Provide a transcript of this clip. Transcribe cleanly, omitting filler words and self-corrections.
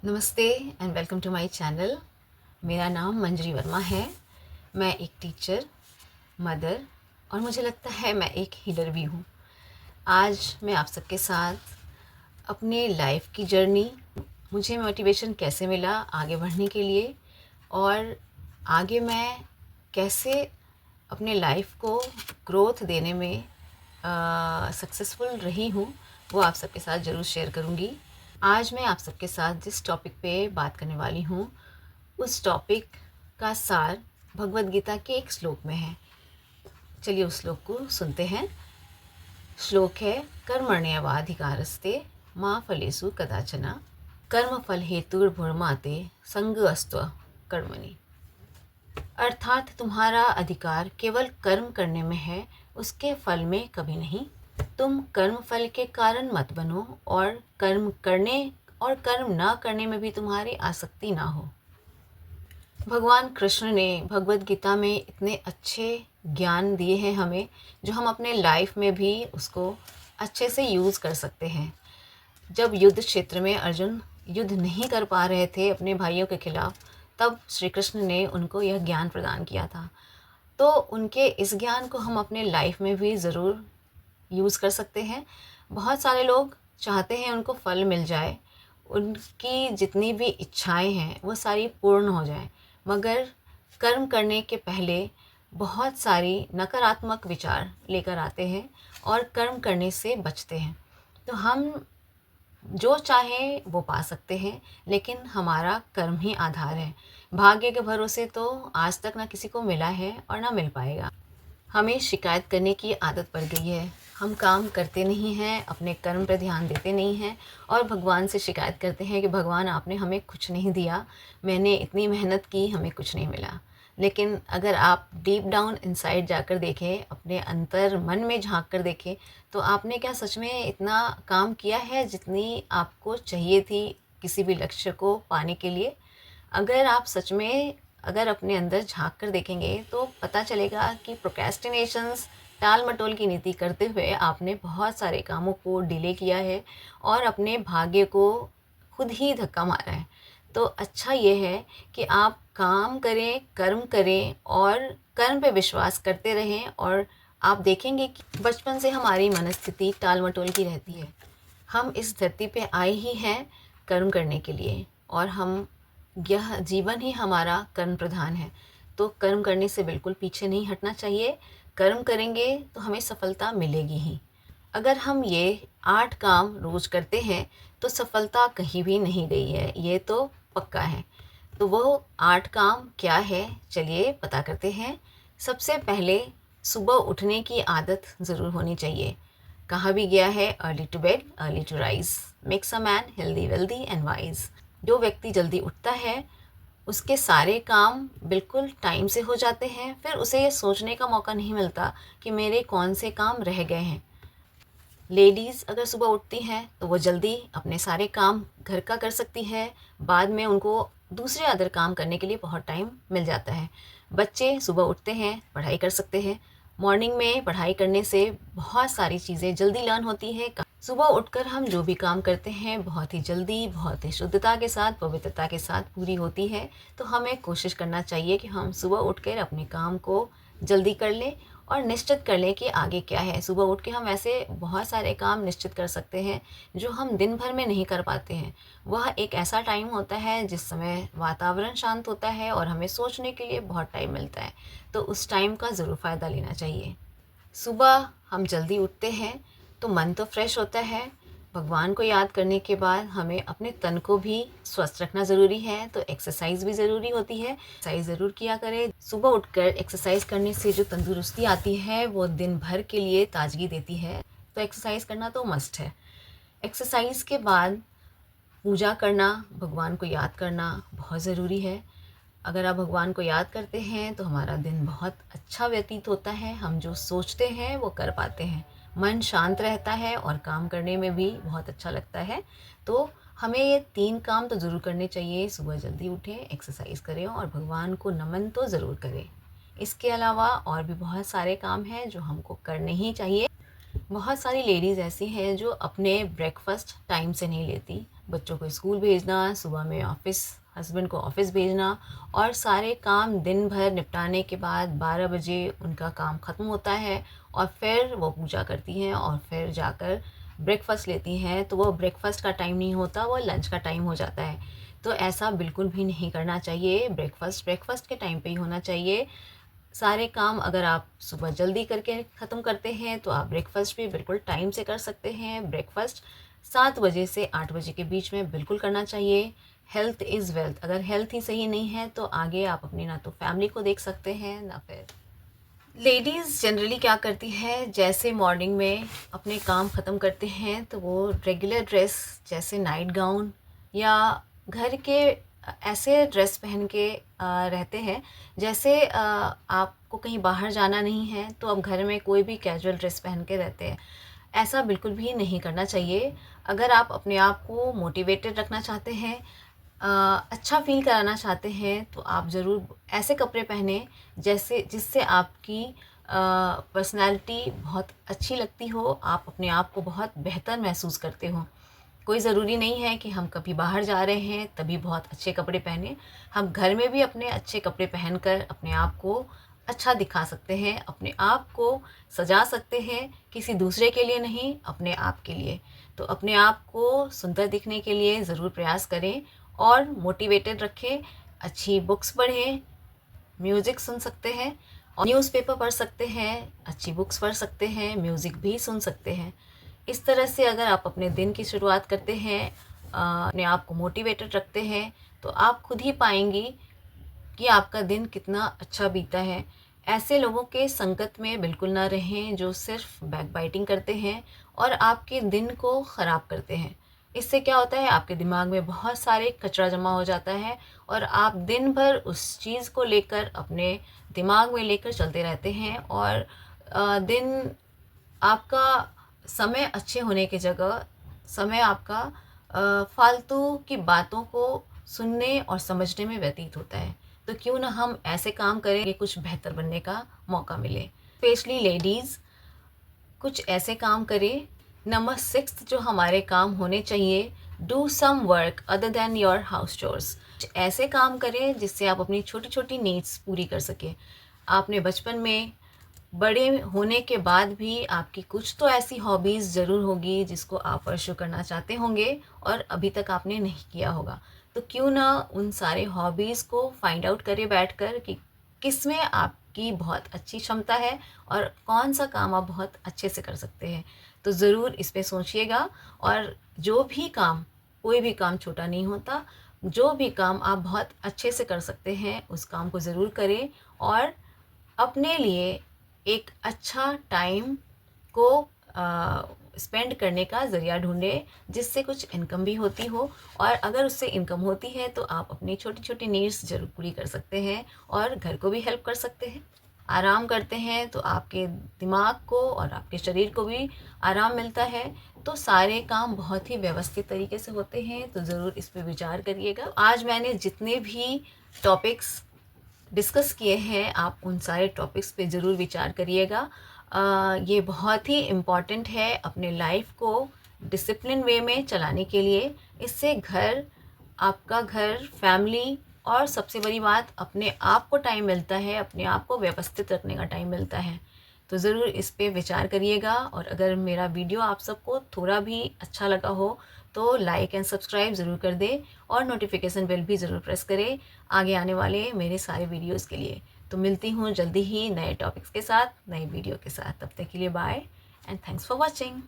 नमस्ते and welcome to my channel. मेरा नाम मंजरी वर्मा है। मैं एक टीचर, मदर और मुझे लगता है मैं एक हीलर भी हूँ। आज मैं आप सबके साथ अपने लाइफ की जर्नी, मुझे मोटिवेशन कैसे मिला आगे बढ़ने के लिए और आगे मैं कैसे अपने लाइफ को ग्रोथ देने में सक्सेसफुल रही हूँ, वो आप सबके साथ ज़रूर शेयर करूँगी। आज मैं आप सबके साथ जिस टॉपिक पे बात करने वाली हूँ, उस टॉपिक का सार भगवद गीता के एक श्लोक में है। चलिए उस श्लोक को सुनते हैं। श्लोक है, कर्मण्येवाधिकारस्ते मा फलेषु कदाचन कर्म फल हेतुर्भुर्माते संगस्त्व कर्मणि। अर्थात तुम्हारा अधिकार केवल कर्म करने में है, उसके फल में कभी नहीं। तुम कर्म फल के कारण मत बनो और कर्म करने और कर्म न करने में भी तुम्हारी आसक्ति ना हो। भगवान कृष्ण ने भगवद गीता में इतने अच्छे ज्ञान दिए हैं हमें, जो हम अपने लाइफ में भी उसको अच्छे से यूज़ कर सकते हैं। जब युद्ध क्षेत्र में अर्जुन युद्ध नहीं कर पा रहे थे अपने भाइयों के खिलाफ, तब श्री कृष्ण ने उनको यह ज्ञान प्रदान किया था। तो उनके इस ज्ञान को हम अपने लाइफ में भी ज़रूर यूज़ कर सकते हैं। बहुत सारे लोग चाहते हैं उनको फल मिल जाए, उनकी जितनी भी इच्छाएं हैं वो सारी पूर्ण हो जाएं, मगर कर्म करने के पहले बहुत सारी नकारात्मक विचार लेकर आते हैं और कर्म करने से बचते हैं। तो हम जो चाहें वो पा सकते हैं, लेकिन हमारा कर्म ही आधार है। भाग्य के भरोसे तो आज तक ना किसी को मिला है और ना मिल पाएगा। हमें शिकायत करने की आदत पड़ गई है। हम काम करते नहीं हैं, अपने कर्म पर ध्यान देते नहीं हैं और भगवान से शिकायत करते हैं कि भगवान आपने हमें कुछ नहीं दिया, मैंने इतनी मेहनत की, हमें कुछ नहीं मिला। लेकिन अगर आप डीप डाउन इनसाइड जाकर देखें, अपने अंतर मन में झांक कर देखें, तो आपने क्या सच में इतना काम किया है जितनी आपको चाहिए थी किसी भी लक्ष्य को पाने के लिए? अगर आप सच में अगर अपने अंदर झांक कर देखेंगे तो पता चलेगा कि प्रोक्रेस्टिनेशंस, टाल मटोल की नीति करते हुए आपने बहुत सारे कामों को डिले किया है और अपने भाग्य को खुद ही धक्का मारा है। तो अच्छा ये है कि आप काम करें, कर्म करें और कर्म पे विश्वास करते रहें और आप देखेंगे कि बचपन से हमारी मनस्थिति टाल मटोल की रहती है। हम इस धरती पे आए ही हैं कर्म करने के लिए और हम यह जीवन ही हमारा कर्म प्रधान है। तो कर्म करने से बिल्कुल पीछे नहीं हटना चाहिए। कर्म करेंगे तो हमें सफलता मिलेगी ही। अगर हम ये 8 काम रोज़ करते हैं तो सफलता कहीं भी नहीं गई है, ये तो पक्का है। तो वो 8 काम क्या है, चलिए पता करते हैं। सबसे पहले सुबह उठने की आदत ज़रूर होनी चाहिए। कहा भी गया है, early to bed early to rise makes a man healthy wealthy and wise. जो व्यक्ति जल्दी उठता है उसके सारे काम बिल्कुल टाइम से हो जाते हैं, फिर उसे ये सोचने का मौका नहीं मिलता कि मेरे कौन से काम रह गए हैं। लेडीज़ अगर सुबह उठती हैं तो वो जल्दी अपने सारे काम घर का कर सकती है, बाद में उनको दूसरे अदर काम करने के लिए बहुत टाइम मिल जाता है। बच्चे सुबह उठते हैं, पढ़ाई कर सकते हैं। मॉर्निंग में पढ़ाई करने से बहुत सारी चीज़ें जल्दी लर्न होती है। सुबह उठकर हम जो भी काम करते हैं बहुत ही जल्दी, बहुत ही शुद्धता के साथ, पवित्रता के साथ पूरी होती है। तो हमें कोशिश करना चाहिए कि हम सुबह उठकर अपने काम को जल्दी कर लें और निश्चित कर लें कि आगे क्या है। सुबह उठ के हम ऐसे बहुत सारे काम निश्चित कर सकते हैं जो हम दिन भर में नहीं कर पाते हैं। वह एक ऐसा टाइम होता है जिस समय वातावरण शांत होता है और हमें सोचने के लिए बहुत टाइम मिलता है। तो उस टाइम का ज़रूर फ़ायदा लेना चाहिए। सुबह हम जल्दी उठते हैं तो मन तो फ्रेश होता है। भगवान को याद करने के बाद हमें अपने तन को भी स्वस्थ रखना ज़रूरी है, तो एक्सरसाइज भी ज़रूरी होती है। एक्सरसाइज ज़रूर किया करें। सुबह उठकर एक्सरसाइज करने से जो तंदुरुस्ती आती है वो दिन भर के लिए ताजगी देती है। तो एक्सरसाइज करना तो मस्ट है। एक्सरसाइज के बाद पूजा करना, भगवान को याद करना बहुत ज़रूरी है। अगर आप भगवान को याद करते हैं तो हमारा दिन बहुत अच्छा व्यतीत होता है। हम जो सोचते हैं वो कर पाते हैं। मन शांत रहता है और काम करने में भी बहुत अच्छा लगता है। तो हमें ये 3 काम तो ज़रूर करने चाहिए। सुबह जल्दी उठें, एक्सरसाइज करें और भगवान को नमन तो ज़रूर करें। इसके अलावा और भी बहुत सारे काम हैं जो हमको करने ही चाहिए। बहुत सारी लेडीज़ ऐसी हैं जो अपने ब्रेकफास्ट टाइम से नहीं लेती। बच्चों को स्कूल भेजना, सुबह में ऑफ़िस, हस्बैंड को ऑफ़िस भेजना, और सारे काम दिन भर निपटाने के बाद 12 बजे उनका काम ख़त्म होता है और फिर वो पूजा करती हैं और फिर जाकर ब्रेकफ़ास्ट लेती हैं। तो वो ब्रेकफ़ास्ट का टाइम नहीं होता, वो लंच का टाइम हो जाता है। तो ऐसा बिल्कुल भी नहीं करना चाहिए। ब्रेकफ़ास्ट के टाइम पे ही होना चाहिए। सारे काम अगर आप सुबह जल्दी करके ख़त्म करते हैं तो आप ब्रेकफ़ास्ट भी बिल्कुल टाइम से कर सकते हैं। ब्रेकफ़ास्ट 7 बजे से 8 बजे के बीच में बिल्कुल करना चाहिए। Health is wealth. अगर हेल्थ ही सही नहीं है तो आगे आप अपनी ना तो फैमिली को देख सकते हैं ना फिर। लेडीज़ जनरली क्या करती है, जैसे मॉर्निंग में अपने काम ख़त्म करते हैं तो वो रेगुलर ड्रेस जैसे नाइट गाउन या घर के ऐसे ड्रेस पहन के रहते हैं, जैसे आपको कहीं बाहर जाना नहीं है तो आप घर में कोई भी कैजुअल ड्रेस पहन के रहते हैं। ऐसा बिल्कुल भी नहीं करना चाहिए। अगर आप अपने आप को मोटिवेटेड रखना चाहते हैं, अच्छा फ़ील कराना चाहते हैं तो आप ज़रूर ऐसे कपड़े पहने जैसे जिससे आपकी पर्सनैलिटी बहुत अच्छी लगती हो, आप अपने आप को बहुत बेहतर महसूस करते हो। कोई ज़रूरी नहीं है कि हम कभी बाहर जा रहे हैं तभी बहुत अच्छे कपड़े पहने। हम घर में भी अपने अच्छे कपड़े पहनकर अपने आप को अच्छा दिखा सकते हैं, अपने आप को सजा सकते हैं, किसी दूसरे के लिए नहीं, अपने आप के लिए। तो अपने आप को सुंदर दिखने के लिए ज़रूर प्रयास करें और मोटिवेटेड रखें। अच्छी बुक्स पढ़ें, म्यूज़िक सुन सकते हैं और न्यूज़पेपर पढ़ सकते हैं, अच्छी बुक्स पढ़ सकते हैं, म्यूज़िक भी सुन सकते हैं। इस तरह से अगर आप अपने दिन की शुरुआत करते हैं, अपने आप को मोटिवेटेड रखते हैं, तो आप खुद ही पाएँगी कि आपका दिन कितना अच्छा बीता है। ऐसे लोगों के संगत में बिल्कुल ना रहें जो सिर्फ़ बैकबाइटिंग करते हैं और आपके दिन को ख़राब करते हैं। इससे क्या होता है, आपके दिमाग में बहुत सारे कचरा जमा हो जाता है और आप दिन भर उस चीज़ को लेकर अपने दिमाग में लेकर चलते रहते हैं और दिन आपका समय अच्छे होने की जगह समय आपका फालतू की बातों को सुनने और समझने में व्यतीत होता है। तो क्यों ना हम ऐसे काम करें कि कुछ बेहतर बनने का मौका मिले। स्पेशली लेडीज़ कुछ ऐसे काम करें। नंबर 6 जो हमारे काम होने चाहिए, do some work other than your house chores. ऐसे काम करें जिससे आप अपनी छोटी-छोटी नीड्स पूरी कर सकें। आपने बचपन में, बड़े होने के बाद भी आपकी कुछ तो ऐसी हॉबीज़ ज़रूर होगी जिसको आप परस्यू करना चाहते होंगे और अभी तक आपने नहीं किया होगा। तो क्यों ना उन सारे हॉबीज़ को फाइंड आउट करें बैठकर कि किसमें आपकी बहुत अच्छी क्षमता है और कौन-सा काम आप बहुत अच्छे से कर सकते हैं। तो ज़रूर इस पे सोचिएगा और जो भी काम, कोई भी काम छोटा नहीं होता। जो भी काम आप बहुत अच्छे से कर सकते हैं, उस काम को ज़रूर करें और अपने लिए एक अच्छा टाइम को स्पेंड करने का ज़रिया ढूँढें, जिससे कुछ इनकम भी होती हो और अगर उससे इनकम होती है तो आप अपनी छोटी-छोटी नीड्स ज़रूर पूरी कर सकते हैं और घर को भी हेल्प कर सकते हैं। आराम करते हैं तो आपके दिमाग को और आपके शरीर को भी आराम मिलता है, तो सारे काम बहुत ही व्यवस्थित तरीके से होते हैं। तो ज़रूर इस पे विचार करिएगा। आज मैंने जितने भी टॉपिक्स डिस्कस किए हैं, आप उन सारे टॉपिक्स पे ज़रूर विचार करिएगा। ये बहुत ही इम्पॉर्टेंट है अपने लाइफ को डिसिप्लिन वे में चलाने के लिए। इससे घर, आपका घर, फैमिली और सबसे बड़ी बात अपने आप को टाइम मिलता है, अपने आप को व्यवस्थित रखने का टाइम मिलता है। तो ज़रूर इस पे विचार करिएगा और अगर मेरा वीडियो आप सबको थोड़ा भी अच्छा लगा हो तो लाइक एंड सब्सक्राइब ज़रूर कर दें और नोटिफिकेशन बेल भी ज़रूर प्रेस करें आगे आने वाले मेरे सारे वीडियोज़ के लिए। तो मिलती हूँ जल्दी ही नए टॉपिक्स के साथ, नए वीडियो के साथ। तब तक के लिए bye and thanks for watching.